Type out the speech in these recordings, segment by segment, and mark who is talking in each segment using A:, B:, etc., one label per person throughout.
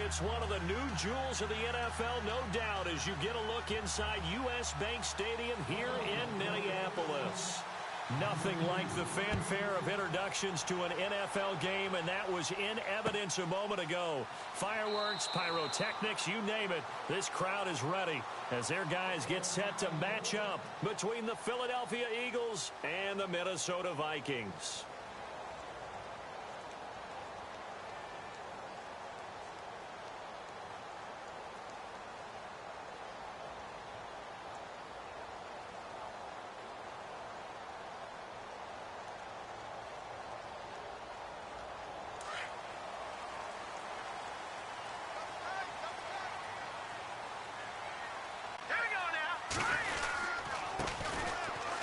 A: It's one of the new jewels of the NFL, no doubt, as you get a look inside U.S. Bank Stadium here in Minneapolis. Nothing like the fanfare of introductions to an NFL game, and that was in evidence a moment ago. Fireworks, pyrotechnics, you name it. This crowd is ready as their guys get set to match up between the Philadelphia Eagles and the Minnesota Vikings.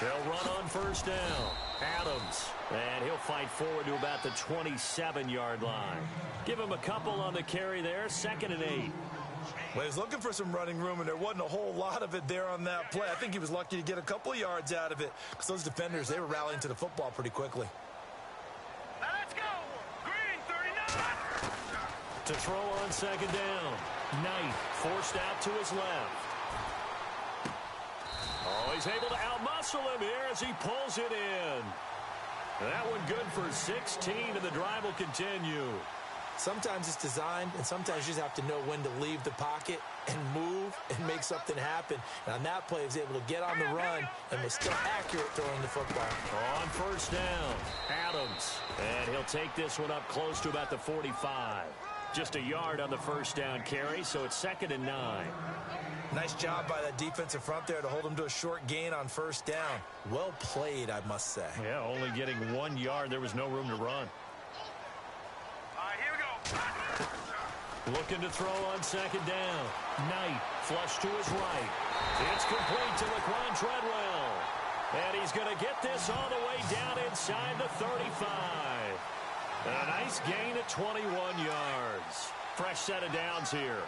A: They'll run on first down. Adams. And he'll fight forward to about the 27-yard line. Give him a couple on the carry there. 2nd and 8.
B: Well, he's looking for some running room, and there wasn't a whole lot of it there on that play. I think he was lucky to get a couple of yards out of it because those defenders, they were rallying to the football pretty quickly.
C: Now let's go. Green 39.
A: To throw on 2nd down. Knight forced out to his left. Oh, he's able to outmuscle him here as he pulls it in. That one good for 16, and the drive will continue.
B: Sometimes it's designed, and sometimes you just have to know when to leave the pocket and move and make something happen. And on that play, he was able to get on the run and was still accurate throwing the football.
A: On first down, Adams. And he'll take this one up close to about the 45. Just a yard on the first down carry, so it's 2nd and 9.
B: Nice job by that defensive front there to hold him to a short gain on first down. Well played, I must say.
A: Yeah, only getting 1 yard. There was no room to run.
C: All right, here we go.
A: Looking to throw on 2nd down. Knight flush to his right. It's complete to Laquan Treadwell. And he's going to get this all the way down inside the 35. A nice gain at 21 yards. Fresh set of downs here.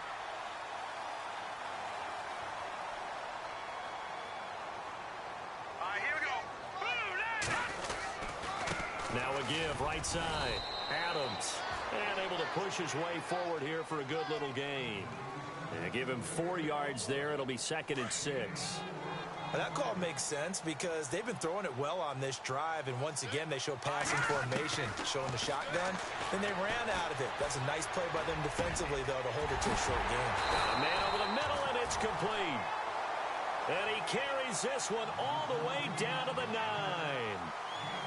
A: Now a give, right side. Adams. And able to push his way forward here for a good little gain. And give him 4 yards there. It'll be 2nd and 6.
B: That call makes sense because they've been throwing it well on this drive. And once again, they show passing formation, showing the shotgun. And they ran out of it. That's a nice play by them defensively, though, to hold it to a short gain.
A: Got a man over the middle, and it's complete. And he carries this one all the way down to the 9.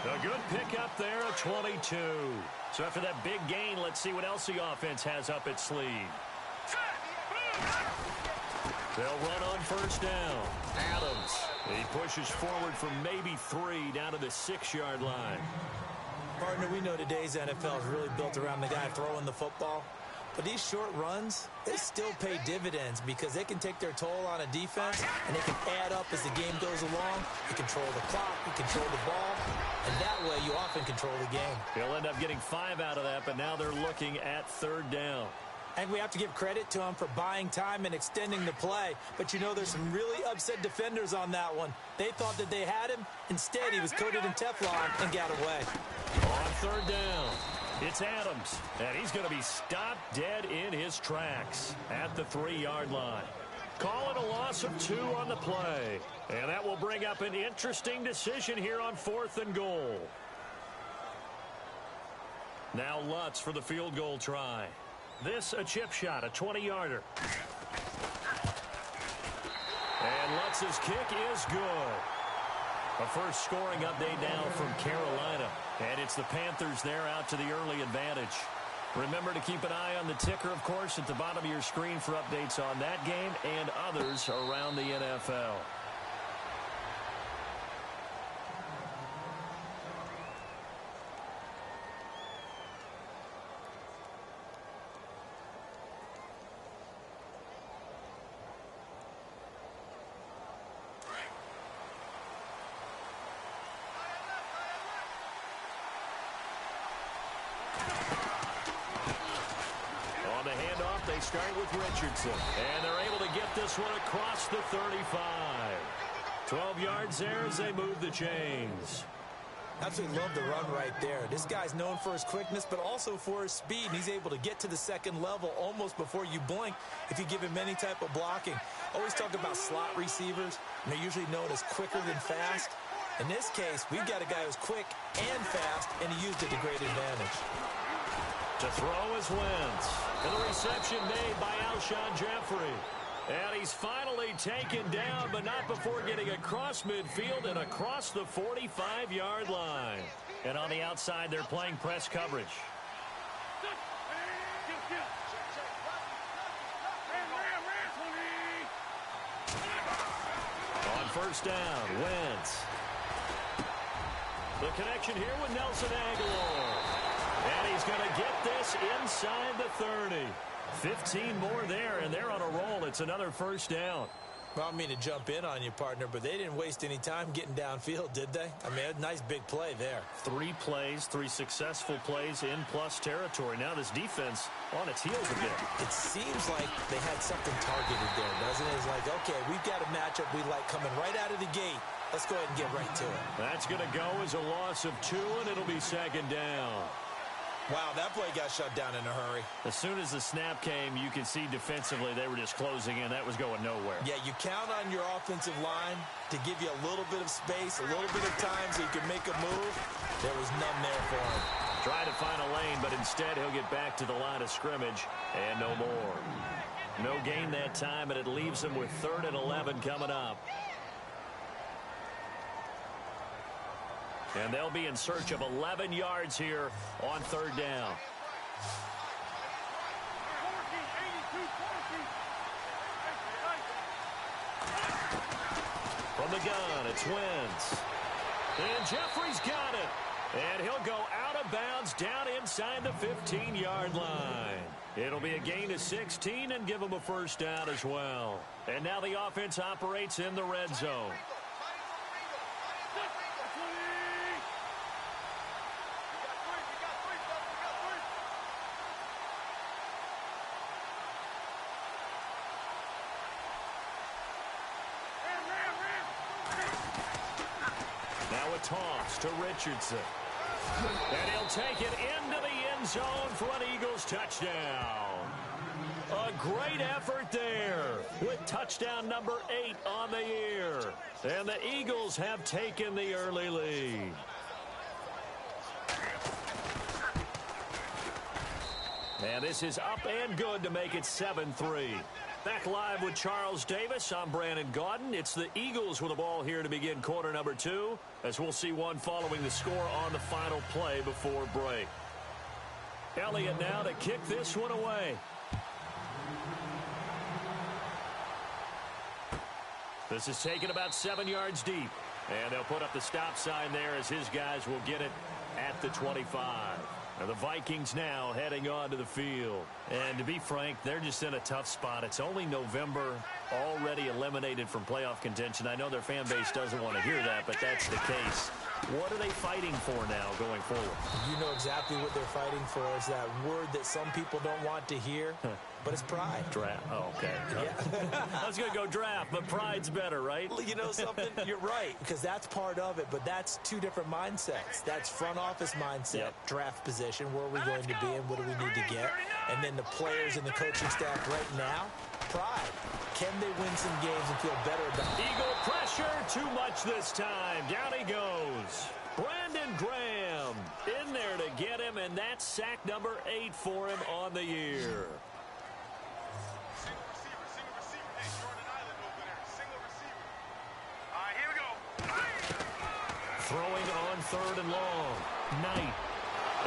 A: A good pickup there at 22. So after that big gain, let's see what else the offense has up its sleeve. They'll run on first down. Adams. He pushes forward for maybe 3 down to the 6-yard line.
B: Partner, we know today's NFL is really built around the guy throwing the football. But these short runs, they still pay dividends because they can take their toll on a defense and they can add up as the game goes along. You control the clock, you control the ball, and that way you often control the game.
A: He'll end up getting 5 out of that, but now they're looking at 3rd down.
B: And we have to give credit to him for buying time and extending the play. But you know, there's some really upset defenders on that one. They thought that they had him. Instead, he was coated in Teflon and got away.
A: On 3rd down. It's Adams, and he's going to be stopped dead in his tracks at the 3-yard line. Call it a loss of 2 on the play. And that will bring up an interesting decision here on 4th and goal. Now Lutz for the field goal try. This a chip shot, a 20-yarder. And Lutz's kick is good. A first scoring update now from Carolina. And it's the Panthers there out to the early advantage. Remember to keep an eye on the ticker, of course, at the bottom of your screen for updates on that game and others around the NFL. They start with Richardson, and they're able to get this one across the 35. 12 yards there as they move the chains.
B: Absolutely love the run right there. This guy's known for his quickness, but also for his speed. And he's able to get to the second level almost before you blink if you give him any type of blocking. Always talk about slot receivers, and they're usually known as quicker than fast. In this case, we've got a guy who's quick and fast, and he used it to great advantage.
A: To throw is Wentz. And the reception made by Alshon Jeffrey. And he's finally taken down, but not before getting across midfield and across the 45-yard line. And on the outside, they're playing press coverage. On first down, Wentz. The connection here with Nelson Aguilar. And he's going to get this inside the 30. 15 more there, and they're on a roll. It's another first down.
B: Well, I don't mean to jump in on you, partner, but they didn't waste any time getting downfield, did they? I mean, a nice big play there.
A: 3 plays, 3 successful plays in plus territory. Now this defense on its heels again.
B: It seems like they had something targeted there, doesn't it? It's like, okay, we've got a matchup we like coming right out of the gate. Let's go ahead and get right to it.
A: That's going to go as a loss of 2, and it'll be second down.
B: Wow, that play got shut down in a hurry.
A: As soon as the snap came, you could see defensively they were just closing in. That was going nowhere.
B: Yeah, you count on your offensive line to give you a little bit of space, a little bit of time so you can make a move. There was none there for him.
A: Trying to find a lane, but instead he'll get back to the line of scrimmage and no more. No gain that time, and it leaves him with 3rd and 11 coming up. And they'll be in search of 11 yards here on 3rd down. From the gun, it's Wentz. And Jeffrey's got it. And he'll go out of bounds down inside the 15-yard line. It'll be a gain of 16 and give him a first down as well. And now the offense operates in the red zone. Toss to Richardson. And he'll take it into the end zone for an Eagles touchdown. A great effort there with touchdown number 8 on the year. And the Eagles have taken the early lead. And this is up and good to make it 7-3. Back live with Charles Davis. I'm Brandon Gaudin. It's the Eagles with the ball here to begin quarter number 2, as we'll see one following the score on the final play before break. Elliott now to kick this one away. This is taken about 7 yards deep. And they'll put up the stop sign there as his guys will get it at the 25. And the Vikings now heading onto the field. And to be frank, they're just in a tough spot. It's only November, already eliminated from playoff contention. I know their fan base doesn't want to hear that, but that's the case. What are they fighting for now going forward?
B: You know exactly what they're fighting for. Is that word that some people don't want to hear, but it's pride.
A: Draft. Oh, okay.
B: Yeah.
A: I was going to go draft, but pride's better, right?
B: You know something? You're right, because that's part of it, but that's 2 different mindsets. That's front office mindset, draft position, where are we going to be and what do we need to get? And then the players and the coaching staff right now, pride. Can they win some games and feel better about it?
A: Eagle pressure, too much this time. Down he goes. Brandon Graham in there to get him, and that's sack number 8 for him on the year. Throwing on 3rd and long. Knight.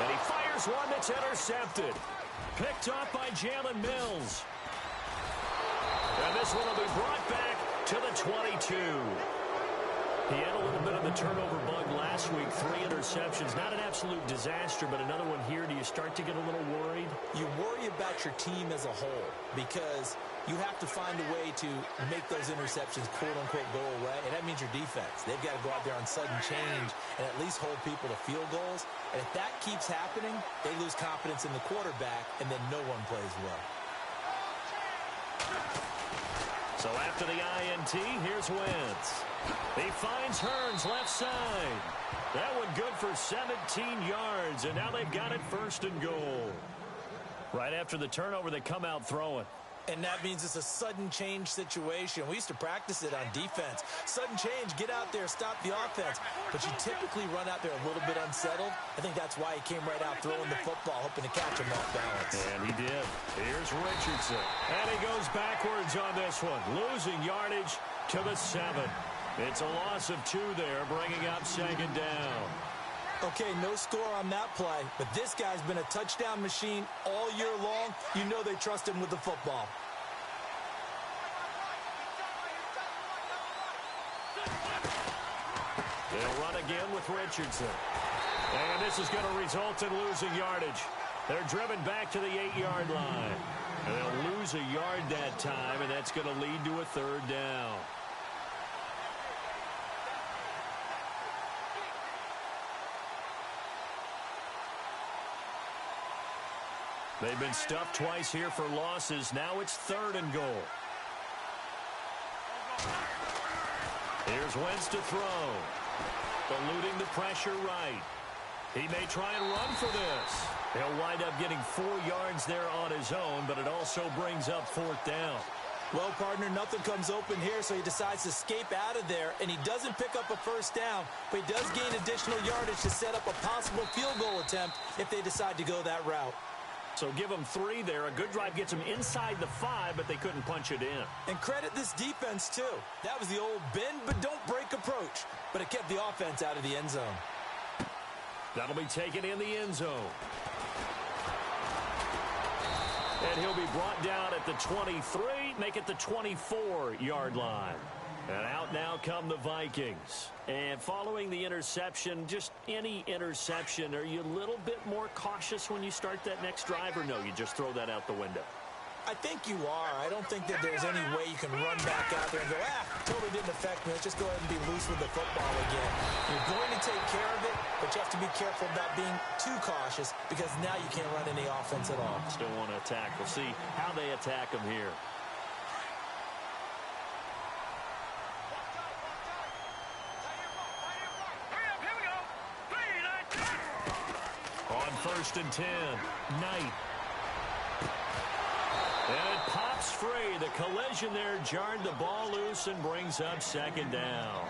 A: And he fires one that's intercepted. Picked off by Jalen Mills. And this one will be brought back to the 22. He had a little bit of the turnover bug last week. 3 interceptions. Not an absolute disaster, but another one here. Do you start to get a little worried?
B: You worry about your team as a whole because you have to find a way to make those interceptions, quote-unquote, go away. And that means your defense. They've got to go out there on sudden change and at least hold people to field goals. And if that keeps happening, they lose confidence in the quarterback, and then no one plays well.
A: So after the INT, here's Wentz. He finds Hearns left side. That one good for 17 yards, and now they've got it 1st and goal. Right after the turnover, they come out throwing.
B: And that means it's a sudden change situation. We used to practice it on defense. Sudden change, get out there, stop the offense. But you typically run out there a little bit unsettled. I think that's why he came right out throwing the football, hoping to catch him off balance.
A: And he did. Here's Richardson. And he goes backwards on this one, losing yardage to the 7. It's a loss of 2 there, bringing up 2nd down.
B: Okay, no score on that play, but this guy's been a touchdown machine all year long. You know they trust him with the football.
A: They'll run again with Richardson. And this is going to result in losing yardage. They're driven back to the 8-yard line. And they'll lose a yard that time, and that's going to lead to a 3rd down. They've been stuffed twice here for losses. Now it's 3rd and goal. Here's Wentz to throw. Eluding the pressure right. He may try and run for this. He'll wind up getting 4 yards there on his own, but it also brings up 4th down.
B: Well, partner, nothing comes open here, so he decides to escape out of there, and he doesn't pick up a 1st down, but he does gain additional yardage to set up a possible field goal attempt if they decide to go that route.
A: So give them 3 there. A good drive gets them inside the 5, but they couldn't punch it in.
B: And credit this defense, too. That was the old bend but don't break approach, but it kept the offense out of the end zone.
A: That'll be taken in the end zone. And he'll be brought down at the 23, make it the 24-yard line. And out now come the Vikings. And following the interception, just any interception, are you a little bit more cautious when you start that next drive, or no, you just throw that out the window?
B: I think you are. I don't think that there's any way you can run back out there and go, totally didn't affect me. Let's just go ahead and be loose with the football again. You're going to take care of it, but you have to be careful about being too cautious because now you can't run any offense at all.
A: Still want to attack. We'll see how they attack them here. On 1st and 10, Knight. And it pops free. The collision there jarred the ball loose and brings up 2nd down.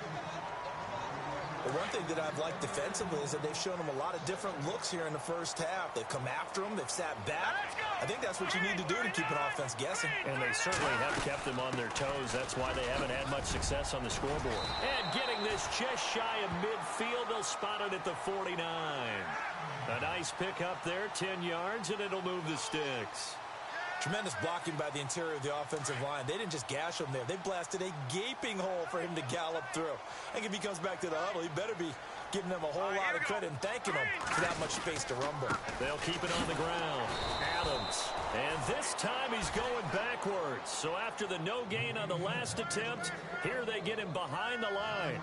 B: Well, one thing that I've liked defensively is that they've shown them a lot of different looks here in the first half. They've come after them. They've sat back. I think that's what you need to do to keep an offense guessing.
A: And they certainly have kept them on their toes. That's why they haven't had much success on the scoreboard. And getting this just shy of midfield, they'll spot it at the 49. A nice pick up there, 10 yards, and it'll move the sticks.
B: Tremendous blocking by the interior of the offensive line. They didn't just gash him there. They blasted a gaping hole for him to gallop through. I think if he comes back to the huddle, he better be giving them a whole lot of credit and thanking them for that much space to rumble.
A: They'll keep it on the ground. Adams. And this time he's going backwards. So after the no gain on the last attempt, here they get him behind the line.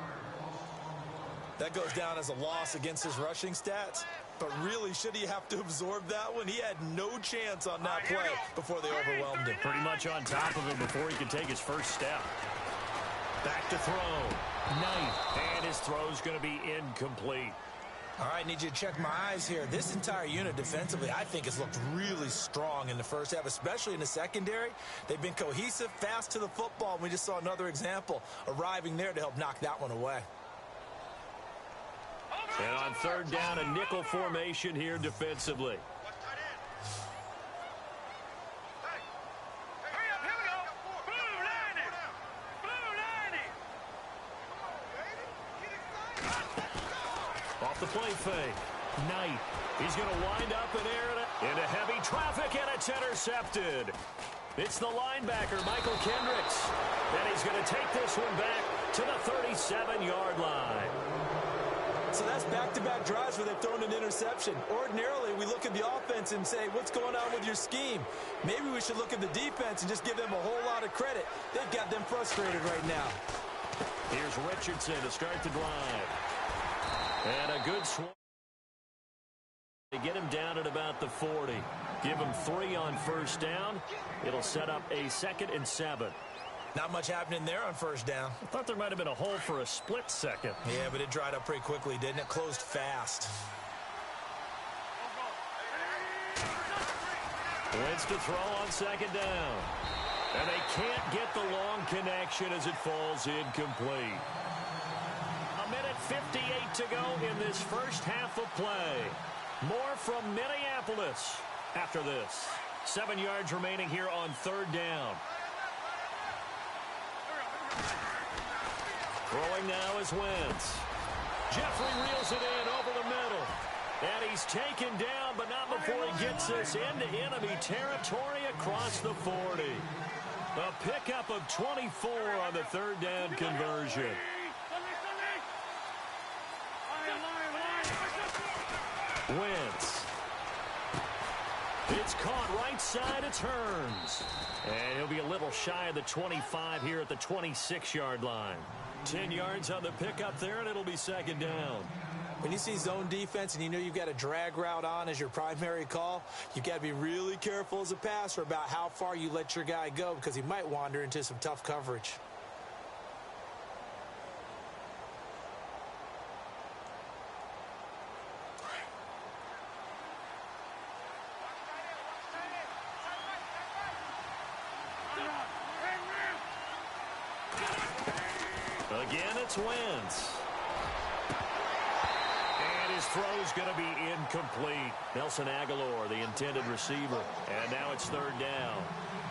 B: That goes down as a loss against his rushing stats. But really, should he have to absorb that one? He had no chance on that play before they overwhelmed him.
A: Pretty much on top of him before he could take his first step. Back to throw. Knight. And his throw's going to be incomplete.
B: All right, need you to check my eyes here. This entire unit defensively, I think, has looked really strong in the first half, especially in the secondary. They've been cohesive, fast to the football. We just saw another example arriving there to help knock that one away.
A: And on 3rd down, a nickel formation here defensively. Off the play fake. Knight. He's going to wind up and air it into heavy traffic, and it's intercepted. It's the linebacker, Michael Kendricks. And he's going to take this one back to the 37-yard line.
B: So that's back-to-back drives where they've thrown an interception. Ordinarily, we look at the offense and say, what's going on with your scheme? Maybe we should look at the defense and just give them a whole lot of credit. They've got them frustrated right now.
A: Here's Richardson to start the drive. And a good swing. They get him down at about the 40. Give him 3 on 1st down. It'll set up a 2nd and 7.
B: Not much happening there on first down.
A: I thought there might have been a hole for a split second.
B: Yeah, but it dried up pretty quickly, didn't it? Closed fast.
A: Wins to throw on second down. And they can't get the long connection as it falls incomplete. 1:58 to go in this first half of play. More from Minneapolis after this. 7 yards remaining here on third down. Throwing now is Wentz. Jeffrey reels it in over the middle. And he's taken down, but not before he gets this into enemy territory across the 40. A pickup of 24 on the third down conversion. Wentz. It's caught right side of turns. And he'll be a little shy of the 25 here at the 26-yard line. 10 yards on the pickup there, and it'll be second down.
B: When you see zone defense and you know you've got a drag route on as your primary call, you've got to be really careful as a passer about how far you let your guy go because he might wander into some tough coverage.
A: Again, it's Wentz. And his throw's going to be incomplete. Nelson Aguilar, the intended receiver. And now it's third down.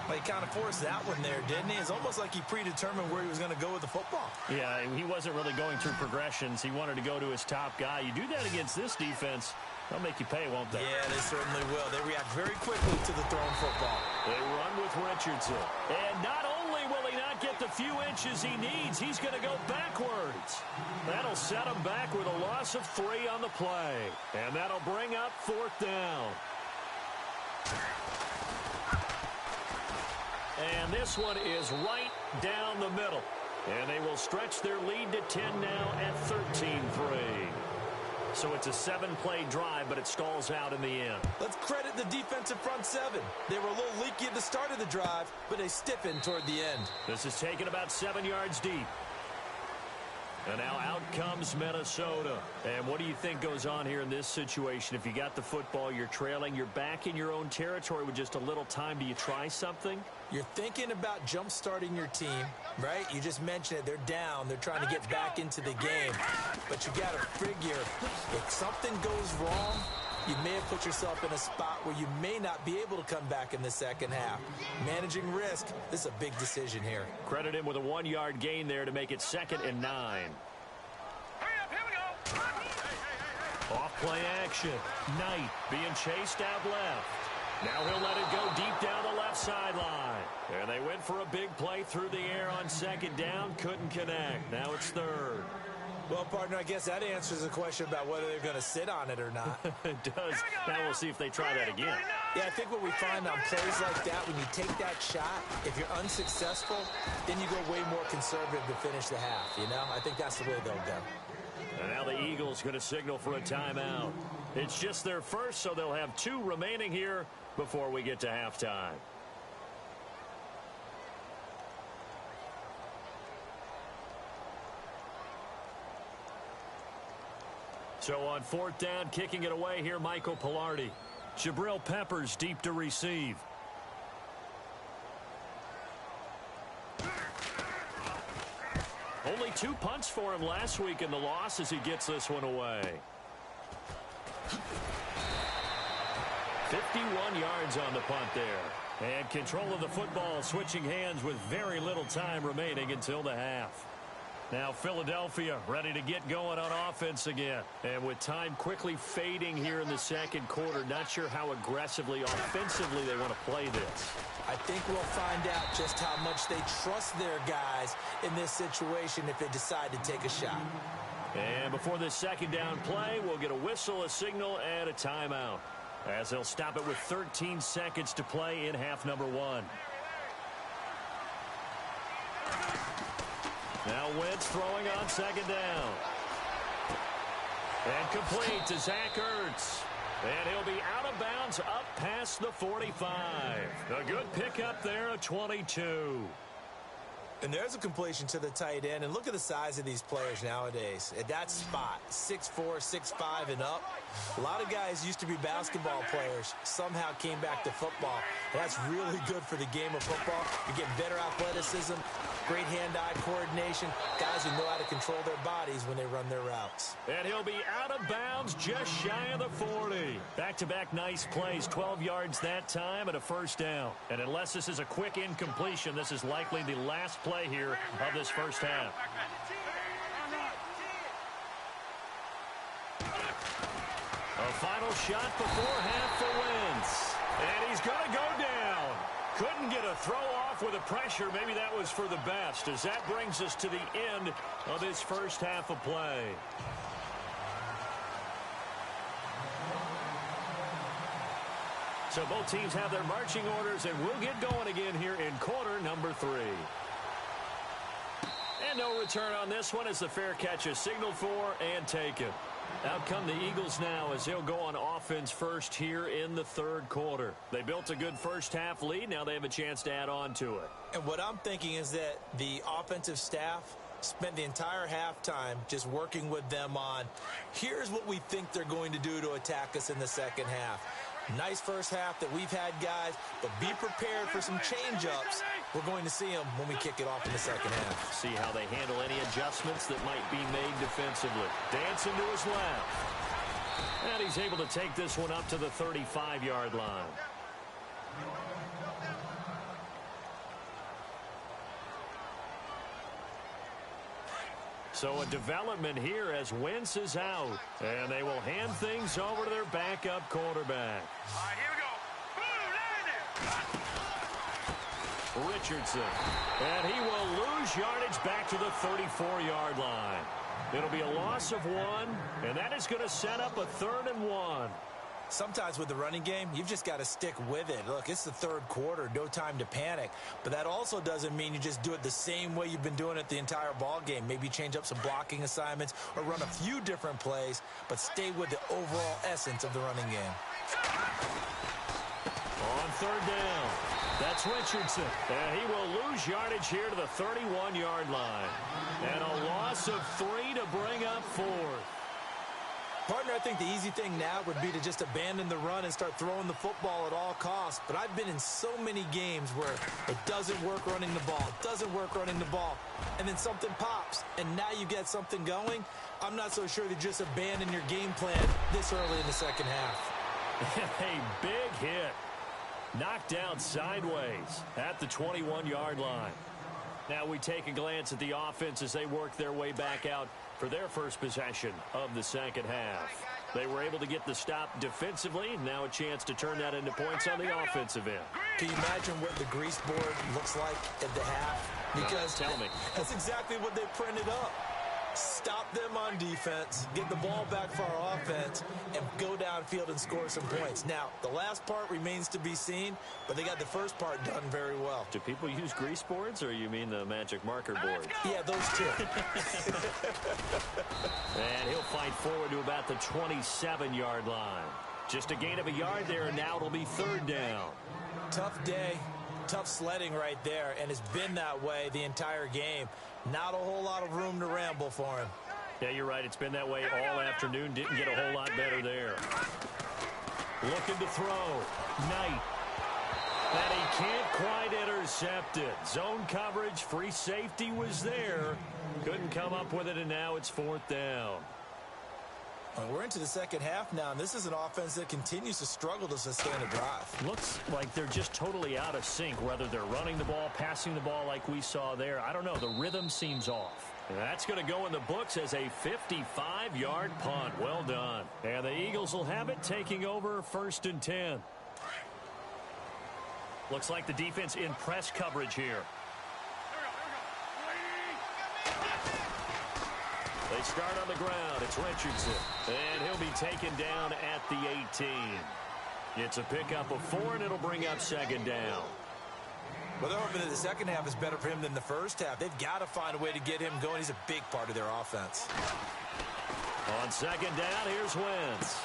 B: Well, he kind of forced that one there, didn't he? It's almost like he predetermined where he was going to go with the football.
A: Yeah, he wasn't really going through progressions. He wanted to go to his top guy. You do that against this defense, they'll make you pay, won't they?
B: Yeah, they certainly will. They react very quickly to the thrown football.
A: They run with Richardson. And not only will he not get the few inches he needs, he's going to go backwards. That'll set him back with a loss of 3 on the play. And that'll bring up fourth down. And this one is right down the middle. And they will stretch their lead to 10 now at 13-3. So it's a 7-play drive, but it stalls out in the end.
B: Let's credit the defensive front 7. They were a little leaky at the start of the drive, but they stiffened toward the end.
A: This is taken about 7 yards deep. And now out comes Minnesota. And what do you think goes on here in this situation? If you got the football, you're trailing, you're back in your own territory with just a little time. Do you try something?
B: You're thinking about jump-starting your team, right? You just mentioned it. They're down. They're trying to get back into the game. But you got to figure, if something goes wrong, you may have put yourself in a spot where you may not be able to come back in the second half. Managing risk, this is a big decision here.
A: Credit him with a 1-yard gain there to make it 2nd and 9.
C: Hurry up, here we go.
A: Off play action. Knight being chased out left. Now he'll let it go deep down the left sideline. And they went for a big play through the air on second down. Couldn't connect. Now it's third.
B: Well, partner, I guess that answers the question about whether they're going to sit on it or not.
A: It does. Now we'll see if they try that again.
B: Yeah, I think what we find on plays like that, when you take that shot, if you're unsuccessful, then you go way more conservative to finish the half, you know? I think that's the way they'll go.
A: And now the Eagles going to signal for a timeout. It's just their first, so they'll have 2 remaining here before we get to halftime. So on fourth down, kicking it away here, Michael Pilardi. Jabril Peppers deep to receive. Only 2 punts for him last week in the loss as he gets this one away. 51 yards on the punt there. And control of the football switching hands with very little time remaining until the half. Now Philadelphia ready to get going on offense again. And with time quickly fading here in the second quarter, not sure how aggressively, offensively they want to play this.
B: I think we'll find out just how much they trust their guys in this situation if they decide to take a shot.
A: And before this second down play, we'll get a whistle, a signal, and a timeout, as they'll stop it with 13 seconds to play in half number 1. Now Wentz throwing on second down. And complete to Zach Ertz. And he'll be out of bounds up past the 45. A good pickup there, a 22.
B: And there's a completion to the tight end. And look at the size of these players nowadays. At that spot, 6'4", 6'5", and up. A lot of guys used to be basketball players, somehow came back to football. And that's really good for the game of football. You get better athleticism, great hand-eye coordination, guys who know how to control their bodies when they run their routes.
A: And he'll be out of bounds just shy of the 40. Back-to-back nice plays, 12 yards that time and a first down. And unless this is a quick incompletion, this is likely the last play here of this first half. A final shot before half for Wentz. And he's going to go down. Couldn't get a throw off with the pressure. Maybe that was for the best, as that brings us to the end of this first half of play. So both teams have their marching orders, and we'll get going again here in quarter number 3. And no return on this one as the fair catch is signaled for and taken. Out come the Eagles now as they'll go on offense first here in the third quarter. They built a good first half lead. Now they have a chance to add on to it.
B: And what I'm thinking is that the offensive staff spent the entire halftime just working with them on, here's what we think they're going to do to attack us in the second half. Nice first half that we've had, guys, but be prepared for some change-ups. We're going to see them when we kick it off in the second half.
A: See how they handle any adjustments that might be made defensively. Dancing to his left. And he's able to take this one up to the 35-yard line. So a development here as Wentz is out. And they will hand things over to their backup quarterback.
C: All right, here we go. Boom, down there.
A: Richardson. And he will lose yardage back to the 34-yard line. It'll be a loss of 1, and that is going to set up a 3rd and 1.
B: Sometimes with the running game, you've just got to stick with it. Look, it's the third quarter, no time to panic. But that also doesn't mean you just do it the same way you've been doing it the entire ball game. Maybe change up some blocking assignments or run a few different plays, but stay with the overall essence of the running game.
A: On 3rd down, that's Richardson. And he will lose yardage here to the 31-yard line. And a loss of 3 to bring up 4th.
B: Partner, I think the easy thing now would be to just abandon the run and start throwing the football at all costs. But I've been in so many games where it doesn't work running the ball, and then something pops, and now you get something going. I'm not so sure that just abandon your game plan this early in the second half.
A: A big hit. Knocked down sideways at the 21-yard line. Now we take a glance at the offense as they work their way back out for their first possession of the second half. They were able to get the stop defensively. Now a chance to turn that into points on the offensive end.
B: Can you imagine what the grease board looks like at the half? Because
A: tell me.
B: That's exactly what they printed up. Stop them on defense, get the ball back for our offense, and go downfield and score some points. Now, the last part remains to be seen, but they got the first part done very well.
A: Do people use grease boards, or you mean the magic marker board?
B: Yeah, those two.
A: And he'll fight forward to about the 27-yard line. Just a gain of a yard there, and now it'll be 3rd down.
B: Tough day, tough sledding right there, and it's been that way the entire game. Not a whole lot of room to ramble for him.
A: Yeah, you're right. It's been that way all afternoon. Didn't get a whole lot better there. Looking to throw. Knight. And he can't quite intercept it. Zone coverage, free safety was there. Couldn't come up with it, and now it's 4th down.
B: Well, we're into the second half now, and this is an offense that continues to struggle to sustain a drive.
A: Looks like they're just totally out of sync, whether they're running the ball, passing the ball like we saw there. I don't know. The rhythm seems off. And that's going to go in the books as a 55-yard punt. Well done. And the Eagles will have it, taking over 1st and 10. Looks like the defense in press coverage here. They start on the ground. It's Richardson. And he'll be taken down at the 18. It's a pickup of 4, and it'll bring up 2nd down.
B: Well, they're hoping that the second half is better for him than the first half. They've got to find a way to get him going. He's a big part of their offense.
A: On 2nd down, here's Wentz.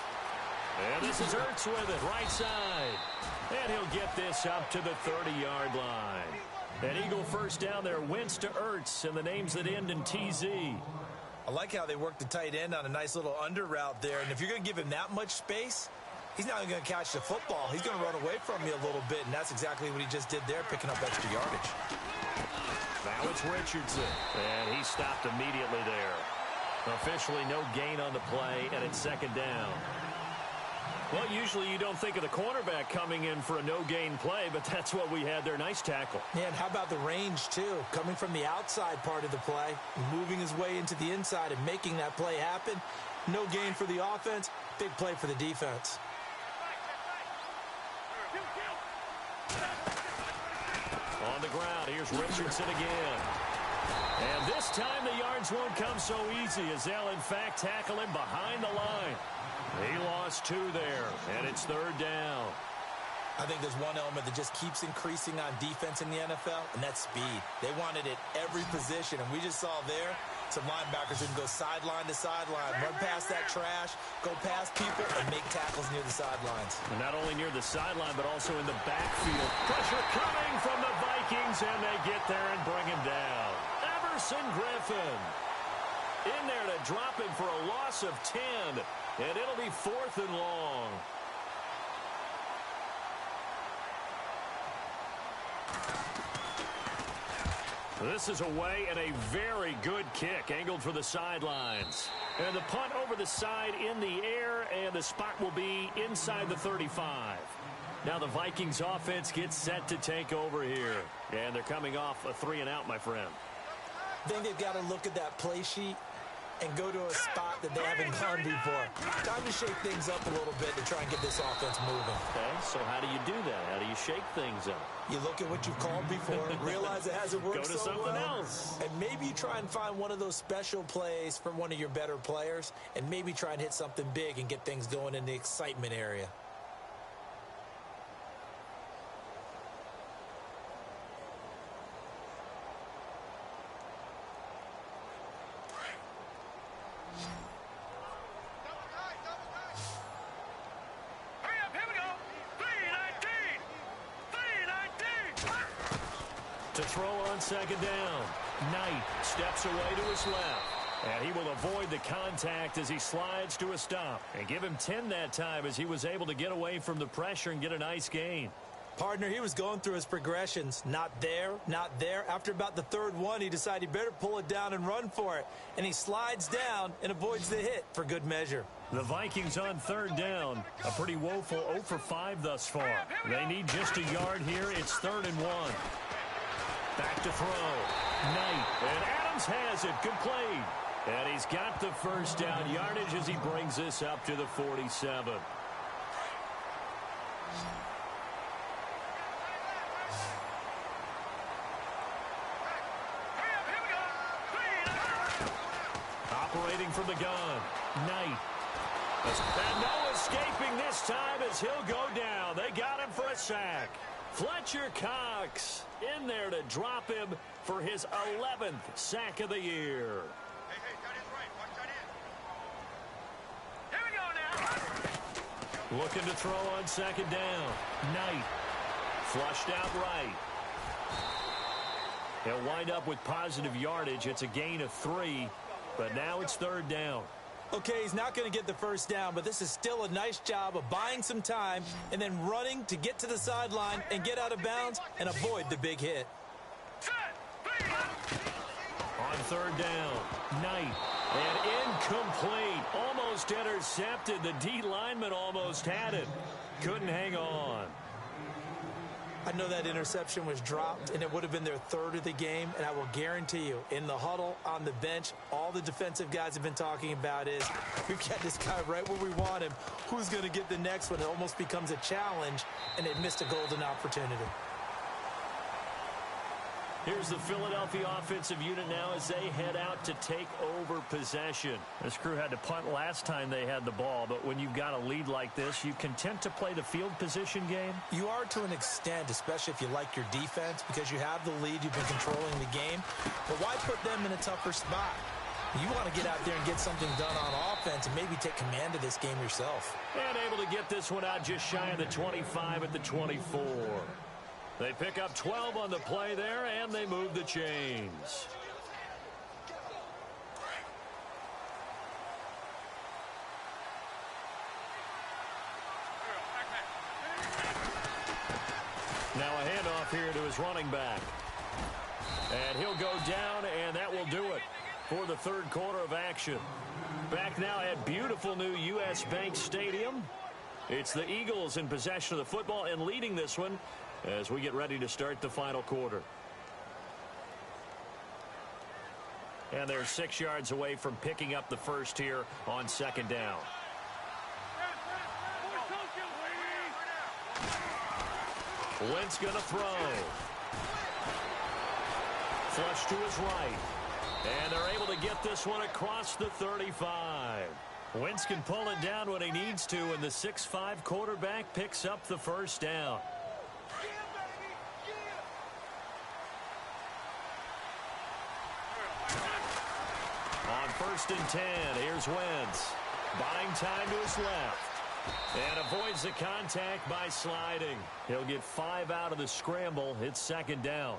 A: And this is Ertz with it, right side. And he'll get this up to the 30-yard line. An Eagle first down there. Wentz to Ertz, and the names that end in TZ.
B: I like how they worked the tight end on a nice little under route there. And if you're going to give him that much space, he's not going to catch the football. He's going to run away from you a little bit, and that's exactly what he just did there, picking up extra yardage.
A: Now it's Richardson, and he stopped immediately there. Officially no gain on the play, and it's second down. Well, usually you don't think of the cornerback coming in for a no-gain play, but that's what we had there. Nice tackle.
B: Yeah, and how about the range, too? Coming from the outside part of the play, moving his way into the inside and making that play happen. No gain for the offense, big play for the defense.
A: On the ground, here's Richardson again. And this time the yards won't come so easy as they'll, in fact, tackle him behind the line. He lost 2 there, and it's third down.
B: I think there's one element that just keeps increasing on defense in the NFL, and that's speed. They want it at every position, and we just saw there some linebackers who can go sideline to sideline, run past that trash, go past people, and make tackles near the sidelines.
A: And not only near the sideline, but also in the backfield. Pressure coming from the Vikings, and they get there and bring him down. Everson Griffin in there to drop him for a loss of 10, and it'll be 4th and long. This is away and a very good kick, angled for the sidelines. And the punt over the side in the air, and the spot will be inside the 35. Now the Vikings offense gets set to take over here. And they're coming off a 3-and-out, my friend.
B: I think they've got to look at that play sheet and go to a spot that they haven't gone before. Time to shake things up a little bit to try and get this offense moving.
A: Okay, so how do you do that? How do you shake things up?
B: You look at what you've called before, realize it hasn't worked
A: so well. Go to something else.
B: And maybe you try and find one of those special plays from one of your better players, and maybe try and hit something big and get things going in the excitement area.
A: To throw on second down. Knight steps away to his left. And he will avoid the contact as he slides to a stop. And give him 10 that time as he was able to get away from the pressure and get a nice gain.
B: Partner, he was going through his progressions. Not there, not there. After about the third one, he decided he better pull it down and run for it. And he slides down and avoids the hit for good measure.
A: The Vikings on third down. A pretty woeful 0 for 5 thus far. They need just a yard here. It's 3rd and 1. Back to throw. Knight. And Adams has it. Good play. And he's got the first down yardage as he brings this up to the 47. Operating from the gun. Knight. And no escaping this time as he'll go down. They got him for a sack. Fletcher Cox in there to drop him for his 11th sack of the year.
C: Hey, that is right. Watch that in. Here we go now.
A: Looking to throw on second down. Knight. Flushed out right. He'll wind up with positive yardage. It's a gain of 3, but now it's 3rd down.
B: Okay, he's not going to get the first down, but this is still a nice job of buying some time and then running to get to the sideline and get out of bounds and avoid the big hit.
A: On 3rd down, Knight. And incomplete. Almost intercepted. The D lineman almost had it. Couldn't hang on.
B: I know that interception was dropped, and it would have been their 3rd of the game, and I will guarantee you, in the huddle, on the bench, all the defensive guys have been talking about is, we've got this guy right where we want him. Who's going to get the next one? It almost becomes a challenge, and it missed a golden opportunity.
A: Here's the Philadelphia offensive unit now as they head out to take over possession. This crew had to punt last time they had the ball, but when you've got a lead like this, you content to play the field position game?
B: You are to an extent, especially if you like your defense, because you have the lead, you've been controlling the game. But why put them in a tougher spot? You want to get out there and get something done on offense and maybe take command of this game yourself.
A: And able to get this one out just shy of the 25 at the 24. They pick up 12 on the play there, and they move the chains. Now a handoff here to his running back. And he'll go down, and that will do it for the third quarter of action. Back now at beautiful new U.S. Bank Stadium. It's the Eagles in possession of the football and leading this one as we get ready to start the final quarter. And they're 6 yards away from picking up the first here on second down. Wentz going to throw. Flush to his right. And they're able to get this one across the 35. Wentz can pull it down when he needs to, and the 6'5" quarterback picks up the first down. On 1st and 10, here's Wentz. Buying time to his left. And avoids the contact by sliding. He'll get 5 out of the scramble. It's second down.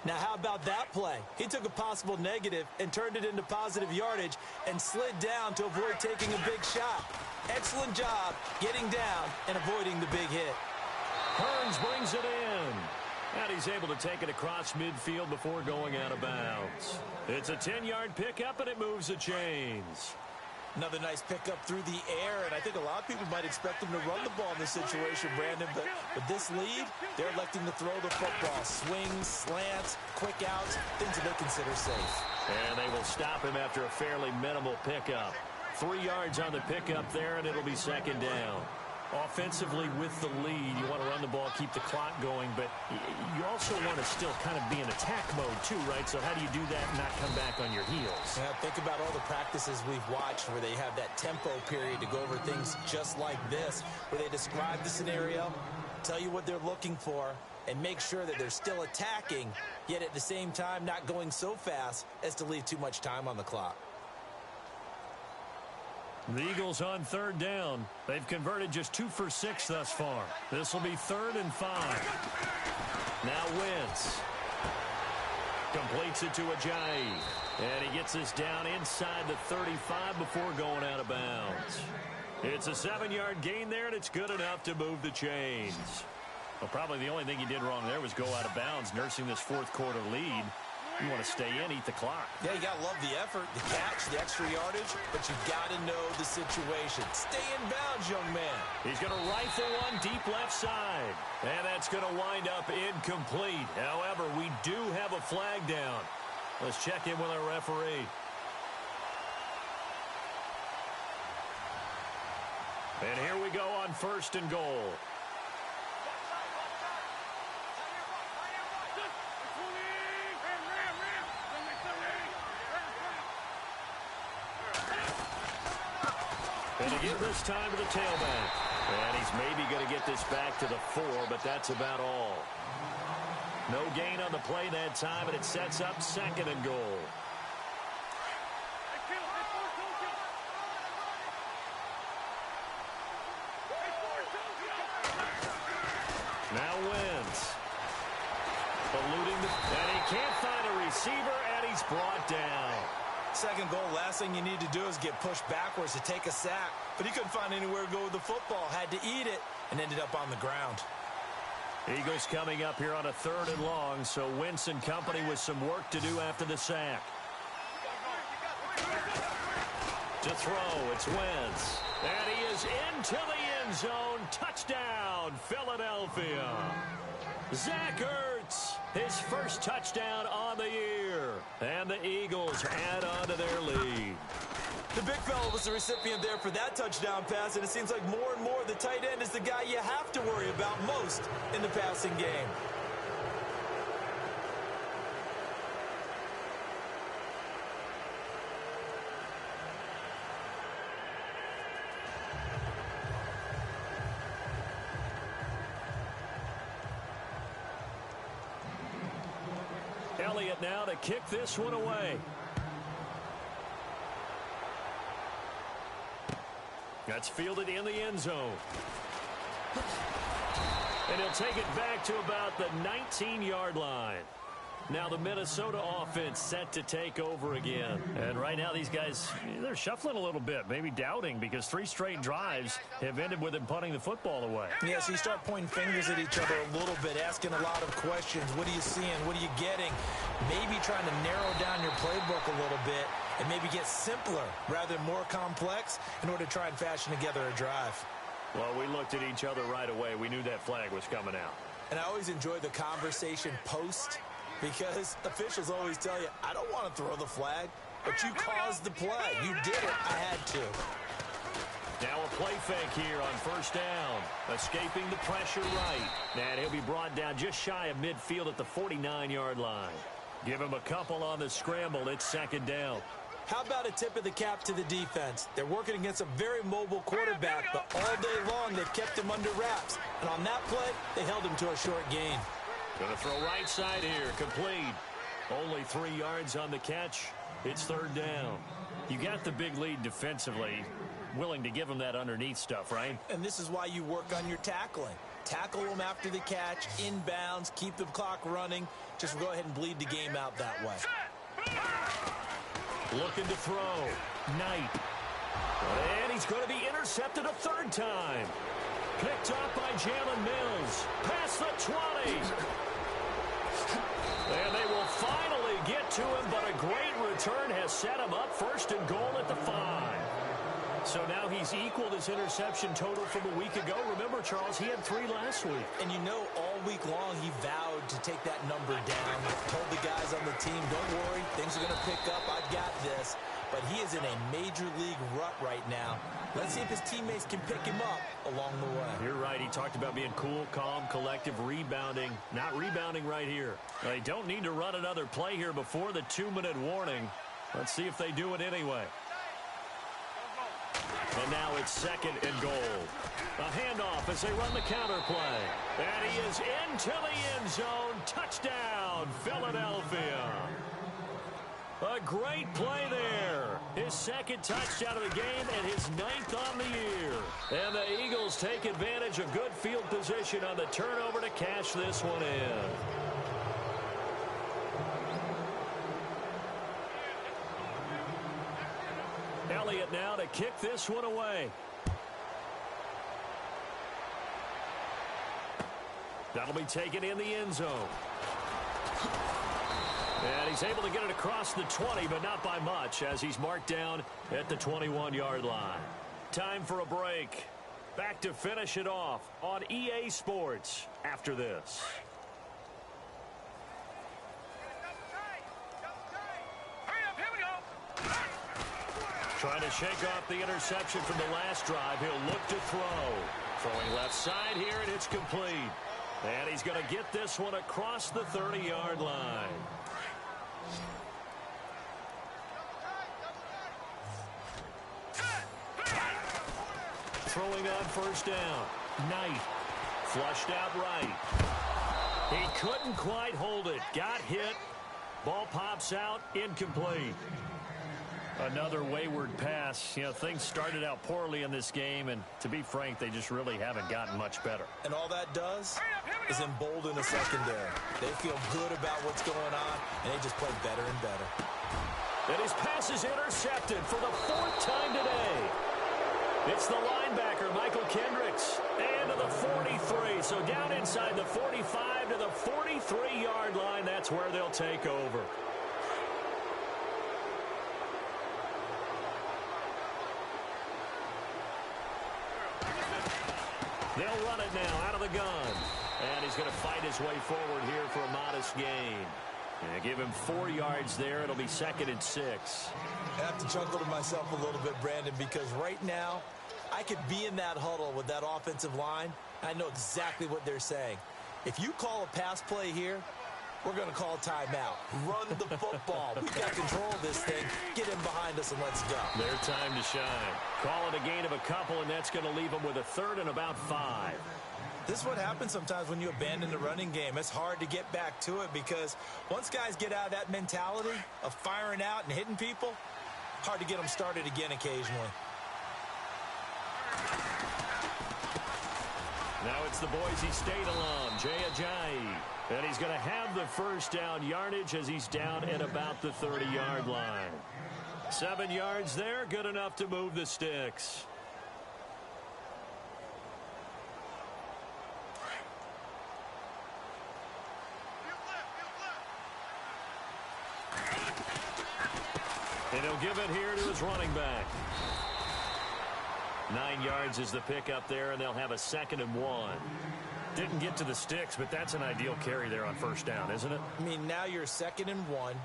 B: Now, how about that play? He took a possible negative and turned it into positive yardage and slid down to avoid taking a big shot. Excellent job getting down and avoiding the big hit.
A: Hearns brings it in. And he's able to take it across midfield before going out of bounds. It's a 10-yard pickup, and it moves the chains.
B: Another nice pickup through the air, and I think a lot of people might expect him to run the ball in this situation, Brandon, but with this lead, they're electing to throw the football. Swings, slants, quick outs, things that they consider safe.
A: And they will stop him after a fairly minimal pickup. 3 yards on the pickup there, and it'll be second down. Offensively with the lead, you want to run the ball, keep the clock going, but you also want to still kind of be in attack mode too, right? So how do you do that and not come back on your heels?
B: Yeah, think about all the practices we've watched where they have that tempo period to go over things just like this, where they describe the scenario, tell you what they're looking for, and make sure that they're still attacking, yet at the same time not going so fast as to leave too much time on the clock.
A: The Eagles on third down. They've converted just 2 for 6 thus far. This will be 3rd and 5. Now Wentz completes it to Ajayi. And he gets this down inside the 35 before going out of bounds. It's a 7-yard gain there, and it's good enough to move the chains. Well, probably the only thing he did wrong there was go out of bounds, nursing this fourth quarter lead. You want to stay in, eat the clock.
B: Yeah, you got to love the effort, the catch, the extra yardage, but you got to know the situation. Stay in bounds, young man.
A: He's going to rifle one deep left side, and that's going to wind up incomplete. However, we do have a flag down. Let's check in with our referee. And here we go on 1st and goal. And to give this time to the tailback. And he's maybe going to get this back to the 4, but that's about all. No gain on the play that time, and it sets up 2nd and goal. Now Wentz. Eluding and he can't find a receiver, and he's brought down.
B: Second goal, last thing you need to do is get pushed backwards to take a sack. But he couldn't find anywhere to go with the football. Had to eat it and ended up on the ground.
A: Eagles coming up here on a 3rd and long, so Wentz and company with some work to do after the sack. To throw, it's Wentz. And he is into the end zone. Touchdown, Philadelphia. Zach Ertz, his first touchdown on the year. And the Eagles add on to their lead.
B: The big fella was the recipient there for that touchdown pass, and it seems like more and more the tight end is the guy you have to worry about most in the passing game.
A: Elliott now to kick this one away. That's fielded in the end zone. And he'll take it back to about the 19-yard line. Now the Minnesota offense set to take over again. And right now these guys, they're shuffling a little bit, maybe doubting, because 3 straight drives have ended with them punting the football away.
B: Yeah, so you start pointing fingers at each other a little bit, asking a lot of questions. What are you seeing? What are you getting? Maybe trying to narrow down your playbook a little bit and maybe get simpler rather than more complex in order to try and fashion together a drive.
A: Well, we looked at each other right away. We knew that flag was coming out.
B: And I always enjoy the conversation post, because officials always tell you, I don't want to throw the flag, but you caused the play. You did it. I had to.
A: Now a play fake here on first down. Escaping the pressure right. And he'll be brought down just shy of midfield at the 49-yard line. Give him a couple on the scramble. It's second down.
B: How about a tip of the cap to the defense? They're working against a very mobile quarterback, but all day long they've kept him under wraps. And on that play, they held him to a short gain.
A: Going to throw right side here. Complete. Only 3 yards on the catch. It's third down. You got the big lead defensively. Willing to give them that underneath stuff, right?
B: And this is why you work on your tackling. Tackle them after the catch, inbounds, keep the clock running. Just go ahead and bleed the game out that way.
A: Looking to throw. Knight. And he's going to be intercepted a third time. Picked up by Jalen Mills. Past the 20. And they will finally get to him, but a great return has set him up first and goal at the 5. So now he's equaled his interception total from a week ago. Remember, Charles, he had 3 last week.
B: And you know, all week long he vowed to take that number down. Told the guys on the team, don't worry, things are going to pick up. I've got this. But he is in a major league rut right now. Let's see if his teammates can pick him up along the way.
A: You're right. He talked about being cool, calm, collective, rebounding. Not rebounding right here. They don't need to run another play here before the 2-minute warning. Let's see if they do it anyway. And now it's second and goal. A handoff as they run the counter play. And he is into the end zone. Touchdown, Philadelphia. A great play there. His second touchdown of the game and his 9th on the year. And the Eagles take advantage of good field position on the turnover to cash this one in. Elliott now to kick this one away. That'll be taken in the end zone. And he's able to get it across the 20, but not by much, as he's marked down at the 21-yard line. Time for a break. Back to finish it off on EA Sports after this. Trying to shake off the interception from the last drive. He'll look to throw. Throwing left side here, and it's complete. And he's going to get this one across the 30-yard line. Throwing on first down. Knight. Flushed out right. He couldn't quite hold it. Got hit. Ball pops out. Incomplete. Another wayward pass. You know, things started out poorly in this game, and to be frank, they just really haven't gotten much better.
B: And all that does is embolden the secondary. They feel good about what's going on, and they just play better and better.
A: And his pass is intercepted for the 4th time today. It's the linebacker, Michael Kendricks, and to the 43. So down inside the 45 to the 43-yard line. That's where they'll take over. They'll run it now out of the gun. And he's going to fight his way forward here for a modest gain. And give him 4 yards there. It'll be 2nd and 6.
B: I have to chuckle to myself a little bit, Brandon, because right now I could be in that huddle with that offensive line. I know exactly what they're saying. If you call a pass play here, we're going to call timeout. Run the football. We've got control of this thing. Get him behind us and let's go.
A: Their time to shine. Call it a gain of a couple, and that's going to leave them with a 3rd and about 5.
B: This is what happens sometimes when you abandon the running game. It's hard to get back to it because once guys get out of that mentality of firing out and hitting people, hard to get them started again occasionally.
A: Now it's the Boise State alum, Jay Ajayi. And he's going to have the first down yardage as he's down at about the 30-yard line. 7 yards there, good enough to move the sticks. And he'll give it here to his running back. 9 yards is the pickup there, and they'll have a 2nd and 1. Didn't get to the sticks, but that's an ideal carry there on first down, isn't it?
B: I mean, now you're 2nd and 1.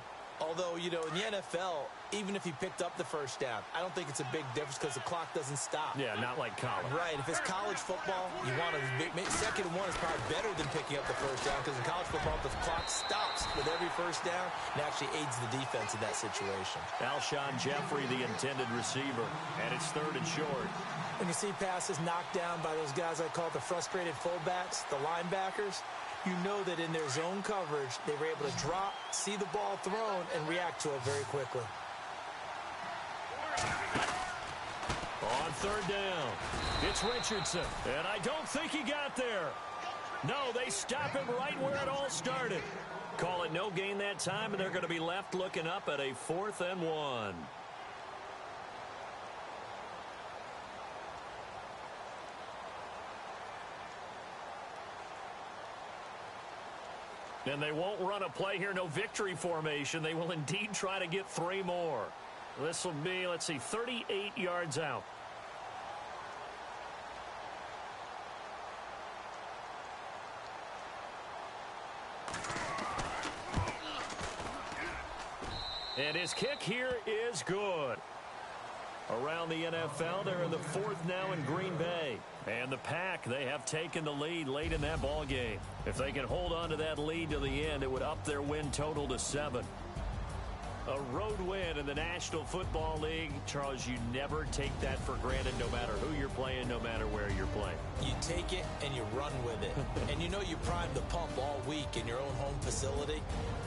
B: Although, you know, in the NFL, even if he picked up the first down, I don't think it's a big difference because the clock doesn't stop.
A: Yeah, not like college.
B: Right. If it's college football, you want to 2nd and 1 is probably better than picking up the first down because in college football, the clock stops with every first down and actually aids the defense in that situation.
A: Alshon Jeffrey, the intended receiver, and it's 3rd and short.
B: When you see passes knocked down by those guys I call the frustrated fullbacks, the linebackers, you know that in their zone coverage, they were able to drop, see the ball thrown, and react to it very quickly.
A: On 3rd down, it's Richardson, and I don't think he got there. No, they stop him right where it all started. Call it no gain that time, and they're going to be left looking up at a 4th and 1. And they won't run a play here, no victory formation. They will indeed try to get 3 more. This will be, let's see, 38 yards out. And his kick here is good. Around the NFL, they're in the 4th now in Green Bay. And the Pack, they have taken the lead late in that ball game. If they can hold on to that lead to the end, it would up their win total to 7. A road win in the National Football League. Charles, you never take that for granted no matter who you're playing, no matter where you're playing.
B: You take it and you run with it. And you know you primed the pump all week in your own home facility.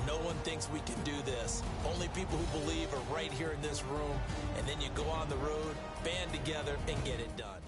B: No one thinks we can do this. Only people who believe are right here in this room. And then you go on the road, band together, and get it done.